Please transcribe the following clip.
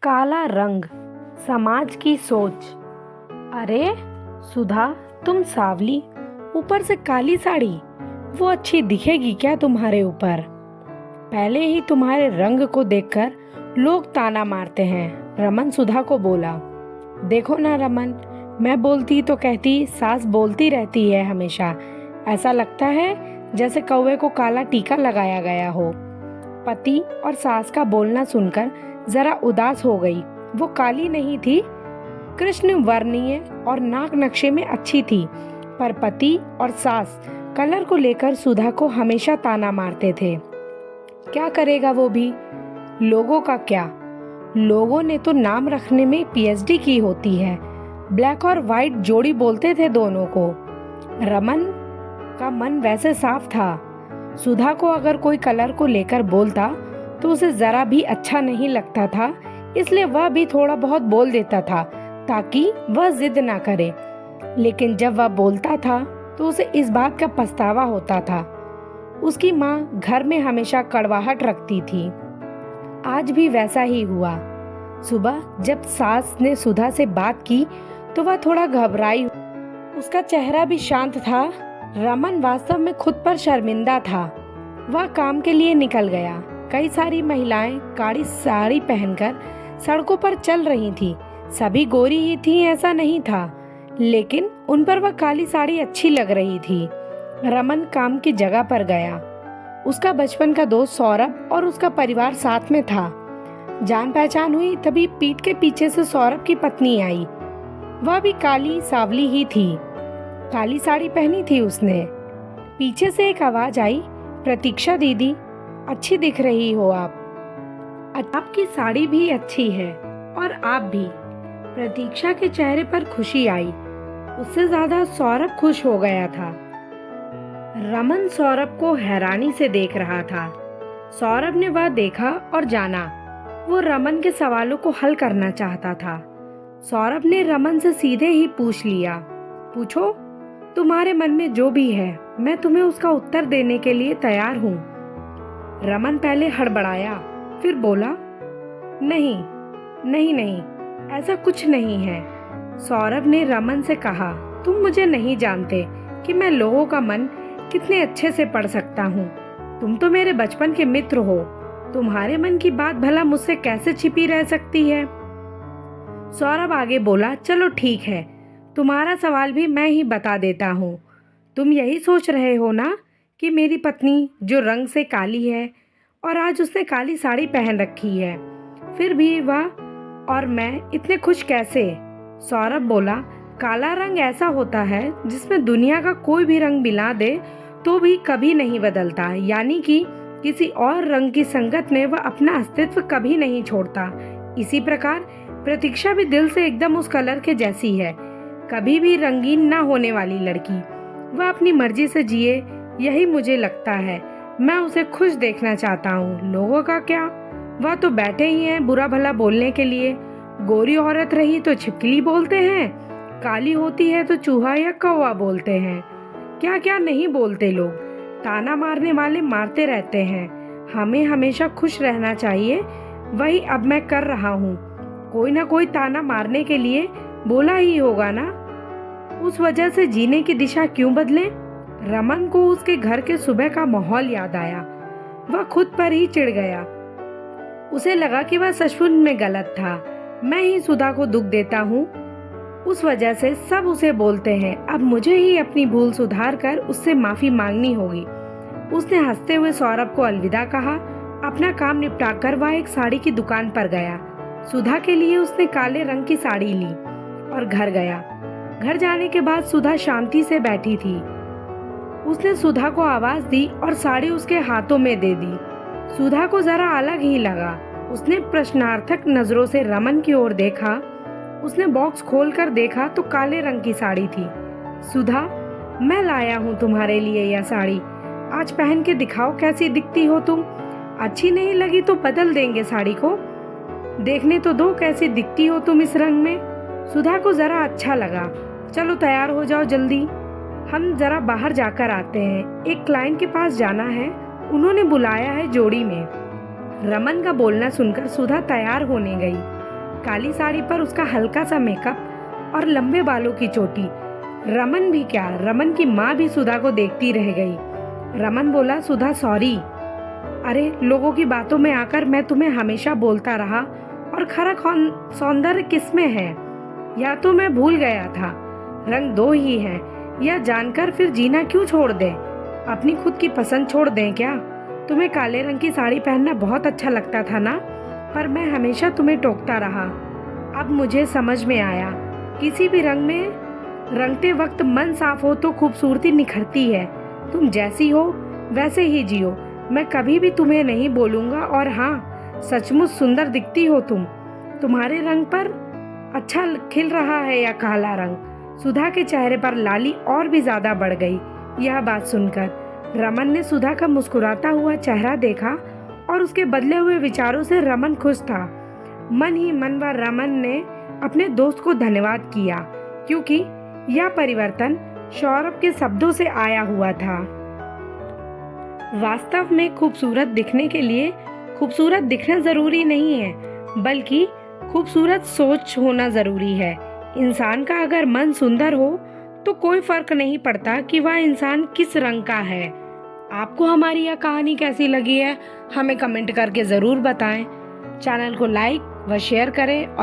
काला रंग, समाज की सोच। अरे सुधा, तुम सावली, ऊपर से काली साड़ी, वो अच्छी दिखेगी क्या तुम्हारे ऊपर? पहले ही तुम्हारे रंग को देखकर लोग ताना मारते हैं। रमन सुधा को बोला। देखो ना रमन, मैं बोलती तो कहती सास बोलती रहती है हमेशा। ऐसा लगता है जैसे कौवे को काला टीका लगाया गया हो। पति और सास का बोलना सुनकर जरा उदास हो गई। वो काली नहीं थी, कृष्ण वर्णीय और नाक नक्शे में अच्छी थी, पर पति और सास कलर को लेकर सुधा को हमेशा ताना मारते थे। क्या करेगा वो भी? लोगों का क्या, लोगों ने तो नाम रखने में पीएचडी की होती है। ब्लैक और वाइट जोड़ी बोलते थे दोनों को। रमन का मन वैसे साफ था। सुधा को अगर कोई कलर को लेकर बोलता तो उसे जरा भी अच्छा नहीं लगता था, इसलिए वह भी थोड़ा बहुत बोल देता था ताकि वह जिद ना करे। लेकिन जब वह बोलता था तो उसे इस बात का पछतावा होता था। उसकी माँ घर में हमेशा कड़वाहट रखती थी। आज भी वैसा ही हुआ। सुबह जब सास ने सुधा से बात की तो वह थोड़ा घबराई। उसका चेहरा भी शांत था। रमन वास्तव में खुद पर शर्मिंदा था। वह काम के लिए निकल गया। कई सारी महिलाएं काली साड़ी पहनकर सड़कों पर चल रही थीं। सभी गोरी ही थीं ऐसा नहीं था, लेकिन उन पर वह काली साड़ी अच्छी लग रही थी। रमन काम की जगह पर गया। उसका बचपन का दोस्त सौरभ और उसका परिवार साथ में था। जान पहचान हुई तभी पीठ के पीछे से सौरभ की पत्नी आई। वह भी काली सावली ही थी। काली साड़ी पहनी थी उसने। पीछे से एक आवाज आई, प्रतीक्षा दीदी, अच्छी दिख रही हो आप। आपकी साड़ी भी अच्छी है और आप भी। प्रतीक्षा के चेहरे पर खुशी आई। उससे ज्यादा सौरभ खुश हो गया था। रमन सौरभ को हैरानी से देख रहा था। सौरभ ने वह देखा और जाना। वो रमन के सवालों को हल करना चाहता था। सौरभ ने रमन से सीधे ही पूछ लिया, पूछो, तुम्हारे मन में जो भी है मैं तुम्हें उसका उत्तर देने के लिए तैयार हूँ। रमन पहले हड़बड़ाया, फिर बोला, नहीं नहीं नहीं, ऐसा कुछ नहीं है। सौरभ ने रमन से कहा, तुम मुझे नहीं जानते कि मैं लोगों का मन कितने अच्छे से पढ़ सकता हूँ। तुम तो मेरे बचपन के मित्र हो। तुम्हारे मन की बात भला मुझसे कैसे छिपी रह सकती है? सौरभ आगे बोला, चलो ठीक है, तुम्हारा सवाल भी मैं ही बता देता हूँ। तुम यही सोच रहे हो ना कि मेरी पत्नी जो रंग से काली है और आज उसने काली साड़ी पहन रखी है, फिर भी वह और मैं इतने खुश कैसे? सौरभ बोला, काला रंग ऐसा होता है जिसमें दुनिया का कोई भी रंग मिला दे तो भी कभी नहीं बदलता, यानी कि किसी और रंग की संगत में वह अपना अस्तित्व कभी नहीं छोड़ता। इसी प्रकार प्रतीक्षा भी दिल से एकदम उस कलर के जैसी है, कभी भी रंगीन ना होने वाली लड़की। वह अपनी मर्जी से जिए, यही मुझे लगता है। मैं उसे खुश देखना चाहता हूँ। लोगों का क्या, वह तो बैठे ही हैं बुरा भला बोलने के लिए। गोरी औरत रही तो छिपकली बोलते हैं, काली होती है तो चूहा या कौवा बोलते हैं। क्या क्या नहीं बोलते लोग। ताना मारने वाले मारते रहते हैं। हमें हमेशा खुश रहना चाहिए, वही अब मैं कर रहा हूँ। कोई ना कोई ताना मारने के लिए बोला ही होगा ना। उस वजह से जीने की दिशा क्यों बदले? रमन को उसके घर के सुबह का माहौल याद आया। वह खुद पर ही चिढ़ गया। उसे लगा कि वह सचमुच में गलत था। मैं ही सुधा को दुख देता हूँ, उस वजह से सब उसे बोलते हैं। अब मुझे ही अपनी भूल सुधार कर उससे माफी मांगनी होगी। उसने हंसते हुए सौरभ को अलविदा कहा। अपना काम निपटाकर वह एक साड़ी की दुकान पर गया। सुधा के लिए उसने काले रंग की साड़ी ली और घर गया। घर जाने के बाद सुधा शांति से बैठी थी। उसने सुधा को आवाज दी और साड़ी उसके हाथों में दे दी। सुधा को जरा अलग ही लगा। उसने प्रश्नार्थक नजरों से रमन की ओर देखा। उसने बॉक्स खोलकर देखा तो काले रंग की साड़ी थी। सुधा, मैं लाया हूँ तुम्हारे लिए यह साड़ी। आज पहन के दिखाओ कैसी दिखती हो तुम। अच्छी नहीं लगी तो बदल देंगे साड़ी को। देखने तो दो कैसी दिखती हो तुम इस रंग में। सुधा को जरा अच्छा लगा। चलो तैयार हो जाओ जल्दी, हम जरा बाहर जाकर आते हैं। एक क्लाइंट के पास जाना है, उन्होंने बुलाया है जोड़ी में। रमन का बोलना सुनकर सुधा तैयार होने गई। काली साड़ी पर उसका हल्का सा मेकअप और लंबे बालों की चोटी। रमन भी क्या, रमन की माँ भी सुधा को देखती रह गई। रमन बोला, सुधा सॉरी। अरे लोगों की बातों में आकर मैं तुम्हें हमेशा बोलता रहा, और खरा सौंदर्य किसमें है, या तो मैं भूल गया था। रंग दो ही हैं, यह जानकर फिर जीना क्यों छोड़ दें, अपनी खुद की पसंद छोड़ दें क्या। तुम्हें काले रंग की साड़ी पहनना बहुत अच्छा लगता था ना, पर मैं हमेशा तुम्हें टोकता रहा। अब मुझे समझ में आया, किसी भी रंग में रंगते वक्त मन साफ हो तो खूबसूरती निखरती है। तुम जैसी हो वैसे ही जियो, मैं कभी भी तुम्हें नहीं बोलूँगा। और हाँ, सचमुच सुंदर दिखती हो तुम। तुम्हारे रंग पर अच्छा खिल रहा है या काला रंग। सुधा के चेहरे पर लाली और भी ज्यादा बढ़ गई। यह बात सुनकर रमन ने सुधा का मुस्कुराता हुआ चेहरा देखा और उसके बदले हुए विचारों से रमन खुश था। मन ही मन वह रमन ने अपने दोस्त को धन्यवाद किया, क्योंकि यह परिवर्तन सौरभ के शब्दों से आया हुआ था। वास्तव में खूबसूरत दिखने के लिए खूबसूरत दिखना जरूरी नहीं है, बल्कि खूबसूरत सोच होना जरूरी है। इंसान का अगर मन सुंदर हो तो कोई फर्क नहीं पड़ता कि वह इंसान किस रंग का है। आपको हमारी यह कहानी कैसी लगी है, हमें कमेंट करके जरूर बताएं। चैनल को लाइक व शेयर करें और